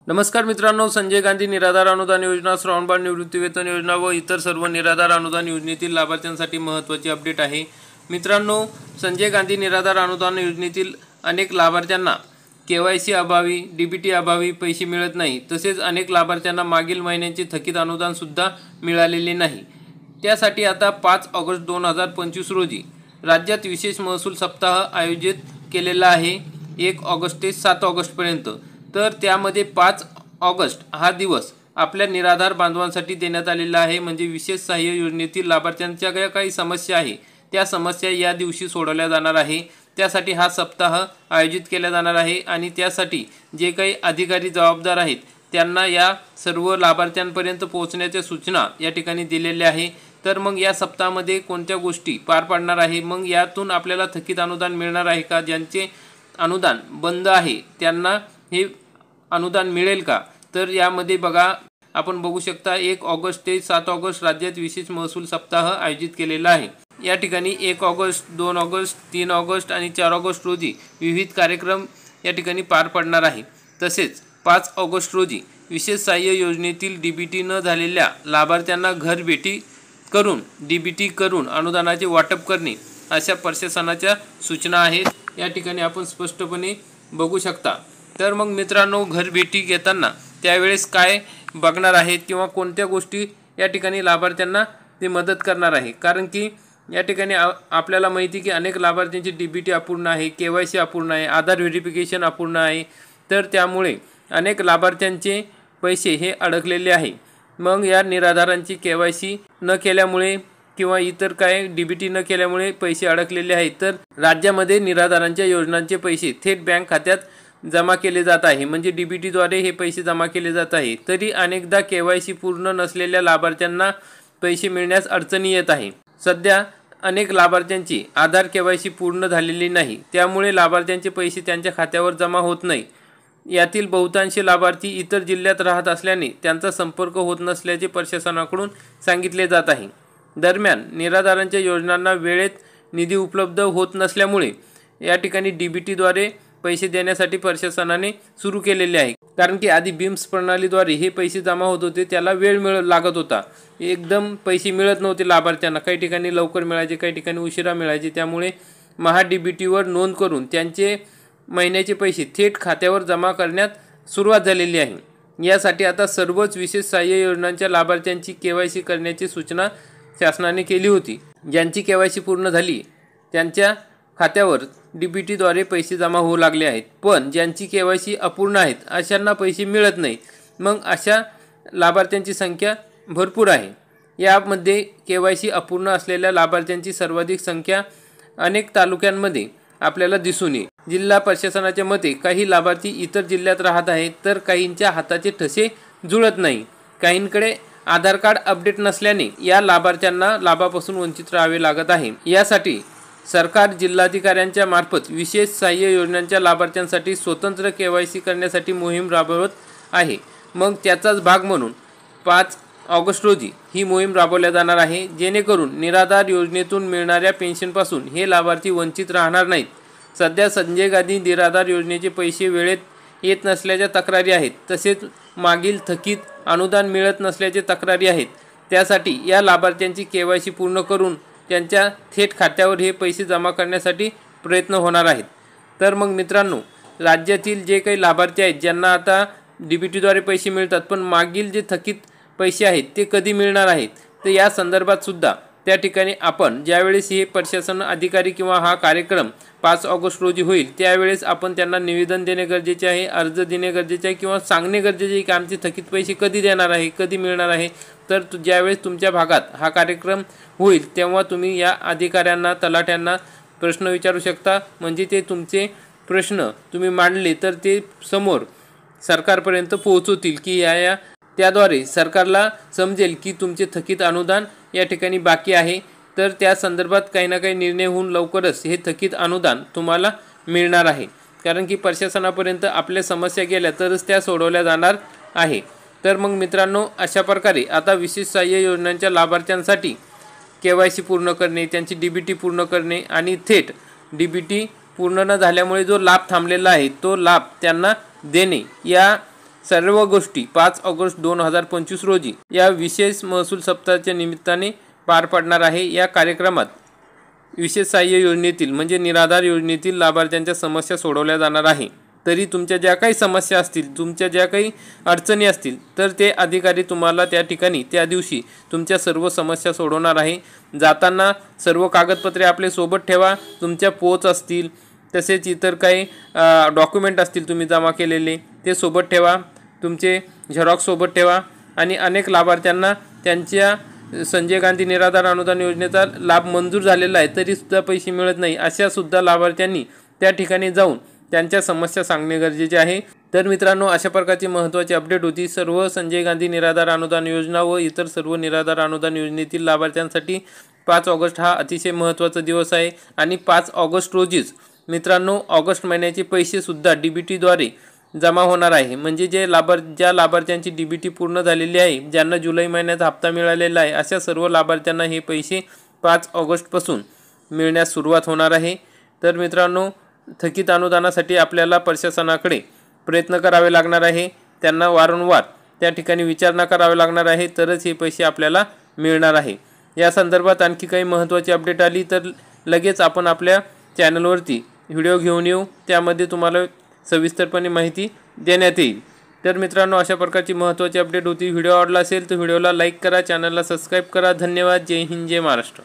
नमस्कार मित्रांनो, संजय गांधी निराधार अनुदान योजना, श्रावणबाळ निवृत्तीवेतन योजना व इतर सर्व निराधार अनुदान योजनेतील लाभार्थ्यांसाठी महत्त्वाची अपडेट आहे। मित्रांनो, संजय गांधी निराधार अनुदान योजनेतील अनेक लाभार्थ्यांना KYC अभावी, DBT अभावी पैसे मिळत नाही। तसेच अनेक लाभार्थ्यांना मागील महिन्यांचे थकीत अनुदान सुद्धा मिळालेले नाही। त्यासाठी आता 5 ऑगस्ट 2025 रोजी राज्यात विशेष महसूल सप्ताह आयोजित केलेला आहे, 1 ऑगस्ट ते 7 ऑगस्ट पर्यंत। तर त्यामध्ये 5 ऑगस्ट हा दिवस आपल्या निराधार बांधवांसाठी देण्यात आलेला आहे। म्हणजे विशेष सहाय्य योजनेतील लाभार्थ्यांच्या ज्या काही समस्या आहे त्या समस्या या दिवशी सोडवल्या जाणार आहे। त्यासाठी हा सप्ताह आयोजित केला जाणार आहे आणि त्यासाठी जे काही अधिकारी जबाबदार आहेत त्यांना या सर्व लाभार्थ्यांपर्यंत पोहोचण्याच्या सूचना या ठिकाणी दिलेल्या आहे। तर मग या सप्ताहामध्ये कोणत्या गोष्टी पार पाडणार आहे, मग यातून आपल्याला थकीत अनुदान मिळणार आहे का, ज्यांचे अनुदान बंद आहे त्यांना हे अनुदान मिळेल का। तर यामध्ये बघा, आपण बघू शकता 1 ऑगस्ट ते 7 ऑगस्ट राज्यात विशेष महसूल सप्ताह आयोजित केलेला आहे। या ठिकाणी 1 ऑगस्ट, 2 ऑगस्ट, 3 ऑगस्ट आणि 4 ऑगस्ट रोजी विविध कार्यक्रम या ठिकाणी पार पडणार आहे। तसेच 5 ऑगस्ट रोजी विशेष सहाय्य योजनेतील DBT न झालेल्या लाभार्थ्यांना घरभेटी करून DBT करून अनुदानाचे वाटप करणे अशा प्रशासनाच्या सूचना आहेत। या ठिकाणी आपण स्पष्टपणे बघू शकता। तर मग मित्रांनो, घरभेटी घेताना त्यावेळेस काय बघणार आहेत किंवा कोणत्या गोष्टी या ठिकाणी लाभार्थ्यांना ते मदत करणार आहे, कारण की या ठिकाणी आपल्याला माहिती की अनेक लाभार्थ्यांची DBT अपूर्ण आहे, KYC अपूर्ण आहे, आधार व्हेरिफिकेशन अपूर्ण आहे। तर त्यामुळे अनेक लाभार्थ्यांचे पैसे हे अडकलेले आहे। मग या निराधारांची KYC न केल्यामुळे किंवा इतर काय DBT न केल्यामुळे पैसे अडकलेले आहेत। तर राज्यामध्ये निराधारांच्या योजनांचे पैसे थेट बँक खात्यात जमा केले जात आहे, म्हणजे DBT द्वारे हे पैसे जमा केले जात आहे। तरी अनेकदा KYC पूर्ण नसलेल्या लाभार्थ्यांना पैसे मिळण्यास अडचणी येत आहे। सध्या अनेक लाभार्थ्यांची आधार KYC पूर्ण झालेली नाही, त्यामुळे लाभार्थ्यांचे पैसे त्यांच्या खात्यावर जमा होत नाही। यातील बहुतांश लाभार्थी इतर जिल्ह्यात राहत असल्याने त्यांचा संपर्क होत नसल्याचे प्रशासनाकडून सांगितले जात आहे। दरम्यान निराधारांच्या योजनांना वेळेत निधी उपलब्ध होत नसल्यामुळे या ठिकाणी DBT द्वारे पैसे देण्यासाठी प्रशासनाने सुरू केलेले आहे, कारण की आधी BIMS प्रणालीद्वारे हे पैसे जमा होत होते, त्याला वेळ लागत होता, एकदम पैसे मिळत नव्हते लाभार्थ्यांना। काही ठिकाणी लवकर मिळायचे, काही ठिकाणी उशिरा मिळायचे। त्यामुळे DBTवर नोंद करून त्यांचे महिन्याचे पैसे थेट खात्यावर जमा करण्यात सुरुवात झालेली आहे। यासाठी आता सर्वच विशेष सहाय्य योजनांच्या लाभार्थ्यांची KYC करण्याची सूचना शासनाने केली होती। ज्यांची KYC पूर्ण झाली त्यांच्या खात्यावर DBT द्वारे पैसे जमा होऊ लागले आहेत, पण ज्यांची KYC अपूर्ण आहेत अशांना पैसे मिळत नाही। मग अशा लाभार्थ्यांची संख्या भरपूर आहे। यामध्ये KYC अपूर्ण असलेल्या लाभार्थ्यांची सर्वाधिक संख्या अनेक तालुक्यांमध्ये आपल्याला दिसून येईल। जिल्हा प्रशासनाच्या मते काही लाभार्थी इतर जिल्ह्यात राहत आहेत, तर काहींच्या हाताचे ठसे जुळत नाही। काहींकडे आधार कार्ड अपडेट नसल्याने या लाभार्थ्यांना लाभापासून वंचित राहावे लागत आहे। यासाठी सरकार जिल्हाधिकाऱ्यांच्या मार्फत विशेष सहाय्य योजनांच्या लाभार्थ्यांसाठी स्वतंत्र KYC करण्यासाठी मोहीम राबवत आहे। मग त्याचाच भाग म्हणून 5 ऑगस्ट रोजी ही मोहीम राबवल्या जाणार आहे, जेणेकरून निराधार योजनेतून मिळणाऱ्या पेन्शनपासून हे लाभार्थी वंचित राहणार नाहीत। सध्या संजय गांधी निराधार योजनेचे पैसे वेळेत येत नसल्याच्या तक्रारी आहेत, तसेच मागील थकीत अनुदान मिळत नसल्याचे तक्रारी आहेत। त्यासाठी या लाभार्थ्यांची KYC पूर्ण करून त्यांच्या थेट खात्यावर हे पैसे जमा करण्यासाठी प्रयत्न होणार आहेत। तर मग मित्रांनो, राज्यातील जे काही लाभार्थी आहेत ज्यांना आता DBTद्वारे पैसे मिळतात, पण मागील जे थकीत पैसे आहेत ते कधी मिळणार आहेत, तर या संदर्भात सुद्धा त्या ठिकाणी आपण ज्यावेळेस हे प्रशासन अधिकारी किंवा हा कार्यक्रम 5 ऑगस्ट रोजी होईल त्यावेळेस आपण त्यांना निवेदन देणे गरजेचे आहे, अर्ज देणे गरजेचे आहे किंवा सांगणे गरजेचे आहे की आमचे थकीत पैसे कधी देणार आहे, कधी मिळणार आहे। तर ज्यावेळेस तुमच्या भागात हा कार्यक्रम होईल तेव्हा तुम्ही या अधिकाऱ्यांना, तलाठ्यांना प्रश्न विचारू शकता, म्हणजे ते तुमचे प्रश्न तुम्ही मांडले तर ते समोर सरकारपर्यंत पोहोचवतील की त्याद्वारे सरकारला समजेल की तुमचे थकीत अनुदान या ठिकाणी बाकी आहे। तर त्या संदर्भात काही ना काही निर्णय होऊन लवकरच हे थकीत अनुदान तुम्हाला मिळणार आहे, कारण की प्रशासनापर्यंत आपल्या समस्या गेल्या तरच त्या सोडवल्या जाणार आहे। तर मग मित्रांनो, अशा प्रकारे आता विशेष सहाय्य योजनांच्या लाभार्थ्यांसाठी KYC पूर्ण करणे, त्यांची DBT पूर्ण करणे आणि थेट DBT पूर्ण न झाल्यामुळे जो लाभ थांबलेला आहे तो लाभ त्यांना देणे, या सर्व गोष्टी 5 ऑगस्ट 2025 रोजी या विशेष महसूल सप्ताहाच्या निमित्ताने पार पडणार आहे। या कार्यक्रमात विशेष सहाय्य योजनेतील म्हणजे निराधार योजनेतील लाभार्थ्यांच्या समस्या सोडवल्या जाणार आहे। तरी तुमच्या ज्या काही समस्या असतील, तुमच्या ज्या काही अडचणी असतील, तर ते अधिकारी तुम्हाला त्या ठिकाणी त्या दिवशी तुमच्या सर्व समस्या सोडवणार आहे। जाताना सर्व कागदपत्रे आपले सोबत ठेवा, तुमच्या पोच असतील, तसेच इतर काही डॉक्युमेंट असतील तुम्ही जमा केलेले ते सोबत ठेवा, तुमचे झेरॉक्स सोबत ठेवा। आणि अनेक लाभार्थ्यांना त्यांच्या संजय गांधी निराधार अनुदान योजनेचा लाभ मंजूर झालेला आहे तरीसुद्धा पैसे मिळत नाही, अशा सुद्धा लाभार्थ्यांनी त्या ठिकाणी जाऊन त्यांच्या समस्या सांगणे गरजेचे आहे। तर मित्रांनो, अशा प्रकारची महत्त्वाची अपडेट होती। सर्व संजय गांधी निराधार अनुदान योजना व इतर सर्व निराधार अनुदान योजनेतील लाभार्थ्यांसाठी 5 ऑगस्ट हा अतिशय महत्त्वाचा दिवस आहे। आणि 5 ऑगस्ट रोजीच मित्रांनो ऑगस्ट महिन्याचे पैसेसुद्धा DBTद्वारे जमा होणार आहे। म्हणजे ज्या लाभार्थ्यांची DBT पूर्ण झालेली आहे, ज्यांना जुलै महिन्यात हप्ता मिळालेला आहे, अशा सर्व लाभार्थ्यांना हे पैसे 5 ऑगस्टपासून मिळण्यास सुरुवात होणार आहे। तर मित्रांनो, थकीत अनुदानासाठी आपल्याला प्रशासनाकडे प्रयत्न करावे लागणार आहे, त्यांना वारंवार त्या ठिकाणी विचारणा करावी लागणार आहे, तरच हे पैसे आपल्याला मिळणार आहे। या संदर्भात आणखी काही महत्त्वाची अपडेट आली तर लगेच आपण आपल्या चॅनलवरती व्हिडिओ घेऊन येऊ, त्यामध्ये तुम्हाला सविस्तरपणे माहिती देण्यात येईल। तर मित्रांनो, अशा प्रकारची महत्त्वाची अपडेट होती। व्हिडिओ आवडला असेल तर व्हिडिओला लाईक करा, चॅनलला सबस्क्राईब करा। धन्यवाद। जय हिंद, जय महाराष्ट्र।